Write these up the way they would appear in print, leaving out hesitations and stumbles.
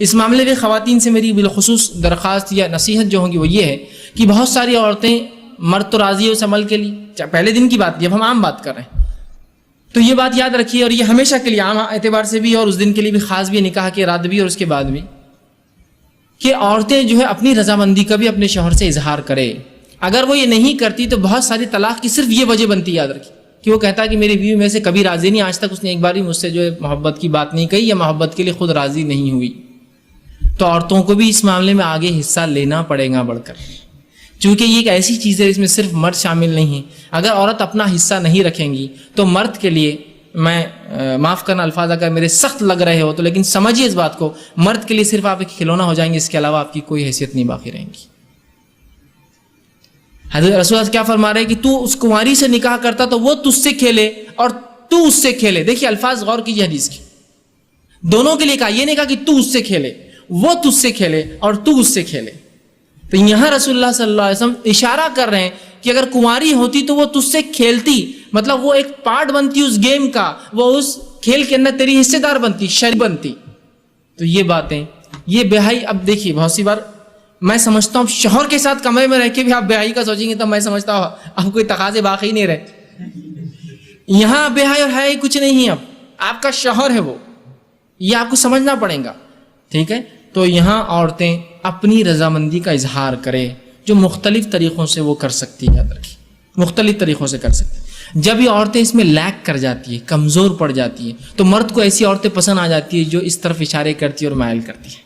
اس معاملے میں خواتین سے میری بالخصوص درخواست یا نصیحت جو ہوگی وہ یہ ہے کہ بہت ساری عورتیں مرد تو راضی ہے اس عمل کے لیے، پہلے دن کی بات، جب ہم عام بات کر رہے ہیں تو یہ بات یاد رکھیے، اور یہ ہمیشہ کے لیے عام اعتبار سے بھی اور اس دن کے لیے بھی خاص بھی، نکاح کے رات بھی اور اس کے بعد بھی، کہ عورتیں جو ہے اپنی رضامندی کا بھی اپنے شوہر سے اظہار کرے۔ اگر وہ یہ نہیں کرتی تو بہت ساری طلاق کی صرف یہ وجہ بنتی، یاد رکھیے، کہ وہ کہتا ہے کہ میری بیوی میں سے کبھی راضی نہیں، آج تک اس نے ایک بار بھی مجھ سے جو ہے محبت کی بات نہیں کہی یا محبت کے لیے خود راضی نہیں ہوئی۔ تو عورتوں کو بھی اس معاملے میں آگے حصہ لینا پڑے گا بڑھ کر، چونکہ یہ ایک ایسی چیز ہے اس میں صرف مرد شامل نہیں ہے۔ اگر عورت اپنا حصہ نہیں رکھیں گی تو مرد کے لیے، میں معاف کرنا الفاظ اگر میرے سخت لگ رہے ہو تو، لیکن سمجھیے اس بات کو، مرد کے لیے صرف آپ ایک کھلونا ہو جائیں گے، اس کے علاوہ آپ کی کوئی حیثیت نہیں باقی رہیں گی۔ حضرت رسول اللہ کیا فرما رہے ہیں کہ تو اس کنواری سے نکاح کرتا تو وہ تجھ سے کھیلے اور تو اس سے کھیلے۔ دیکھیے الفاظ غور کیجیے حدیث کی، دونوں کے لیے کہا، یہ نہیں کہا کہ تو اس سے کھیلے، وہ تجھ سے کھیلے اور تو اس سے کھیلے۔ تو یہاں رسول اللہ صلی اللہ علیہ وسلم اشارہ کر رہے ہیں کہ اگر کنواری ہوتی تو وہ تجھ سے کھیلتی، مطلب وہ ایک پارٹ بنتی اس گیم کا، وہ اس کھیل کے اندر تیری حصے دار بنتی، شریک بنتی۔ تو یہ باتیں، یہ بے حیائی، اب دیکھیے بہت سی بار میں سمجھتا ہوں شوہر کے ساتھ کمرے میں رہ کے بھی آپ بے حیائی کا سوچیں گے تو میں سمجھتا ہوں اب کوئی تقاضے باقی نہیں رہے۔ یہاں بے حیائی اور حیائی کچھ نہیں ہے، اب آپ کا شوہر ہے وہ، یہ آپ کو سمجھنا پڑے گا، ٹھیک ہے؟ تو یہاں عورتیں اپنی رضامندی کا اظہار کرے، جو مختلف طریقوں سے وہ کر سکتی ہے، یاد رکھیے مختلف طریقوں سے کر سکتی ہے۔ جب یہ عورتیں اس میں لیک کر جاتی ہے، کمزور پڑ جاتی ہیں، تو مرد کو ایسی عورتیں پسند آ جاتی ہیں جو اس طرف اشارے کرتی ہے اور مائل کرتی ہیں۔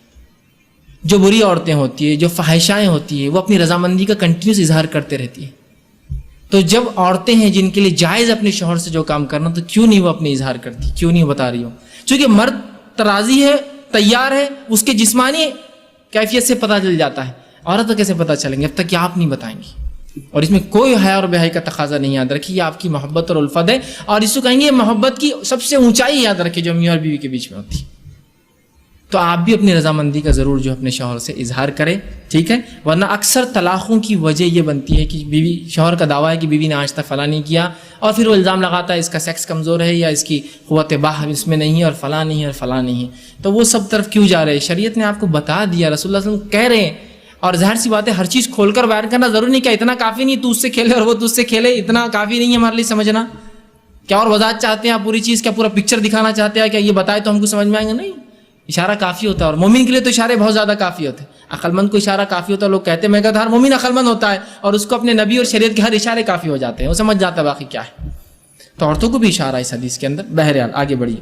جو بری عورتیں ہوتی ہیں، جو فحشائیں ہوتی ہیں، وہ اپنی رضامندی کا کنٹینیوس اظہار کرتے رہتی ہیں۔ تو جب عورتیں ہیں جن کے لیے جائز اپنے شوہر سے جو کام کرنا، تو کیوں نہیں وہ اپنے اظہار کرتی، کیوں نہیں بتا رہی ہو؟ چونکہ مرد راضی ہے، تیار ہے، اس کے جسمانی کیفیت سے پتہ چل جاتا ہے، عورت کو کیسے پتہ چلیں گے جب تک کہ آپ نہیں بتائیں گی؟ اور اس میں کوئی حیا اور بے حیائی کا تقاضا نہیں، یاد رکھیے یہ آپ کی محبت اور الفت ہے، اور اس کو کہیں گے محبت کی سب سے اونچائی، یاد رکھیے جو میاں اور بیوی کے بیچ میں ہوتی ہے۔ تو آپ بھی اپنی رضامندی کا ضرور جو اپنے شوہر سے اظہار کریں، ٹھیک ہے؟ ورنہ اکثر طلاقوں کی وجہ یہ بنتی ہے کہ بیوی، شوہر کا دعویٰ ہے کہ بیوی نے آج تک فلاں نہیں کیا، اور پھر وہ الزام لگاتا ہے اس کا سیکس کمزور ہے یا اس کی قوت باہ اس میں نہیں ہے اور فلاں نہیں ہے اور فلاں نہیں ہے۔ تو وہ سب طرف کیوں جا رہے ہیں؟ شریعت نے آپ کو بتا دیا، رسول اللہ صلی اللہ علیہ وسلم کہہ رہے ہیں، اور ظاہر سی بات ہے ہر چیز کھول کر بیان کرنا ضروری نہیں، کہ اتنا کافی نہیں تو اس سے کھیلے اور وہ تجھ سے کھیلے، اتنا کافی نہیں ہے ہمارے لیے سمجھنا؟ کیا اور وضاحت چاہتے ہیں آپ؟ پوری چیز کا پورا پکچر دکھانا چاہتے ہیں؟ کیا یہ بتائے تو ہم کو سمجھ میں آئیں گے؟ نہیں، اشارہ کافی ہوتا ہے، اور مومن کے لیے تو اشارے بہت زیادہ کافی ہوتے ہیں۔ عقل مند کو اشارہ کافی ہوتا ہے، لوگ کہتے ہیں، میں کہتا ہر مومن عقل مند ہوتا ہے اور اس کو اپنے نبی اور شریعت کے ہر اشارے کافی ہو جاتے ہیں، وہ سمجھ جاتا ہے باقی کیا ہے۔ تو عورتوں کو بھی اشارہ ہے اس حدیث کے اندر۔ بہرحال آگے بڑھیے۔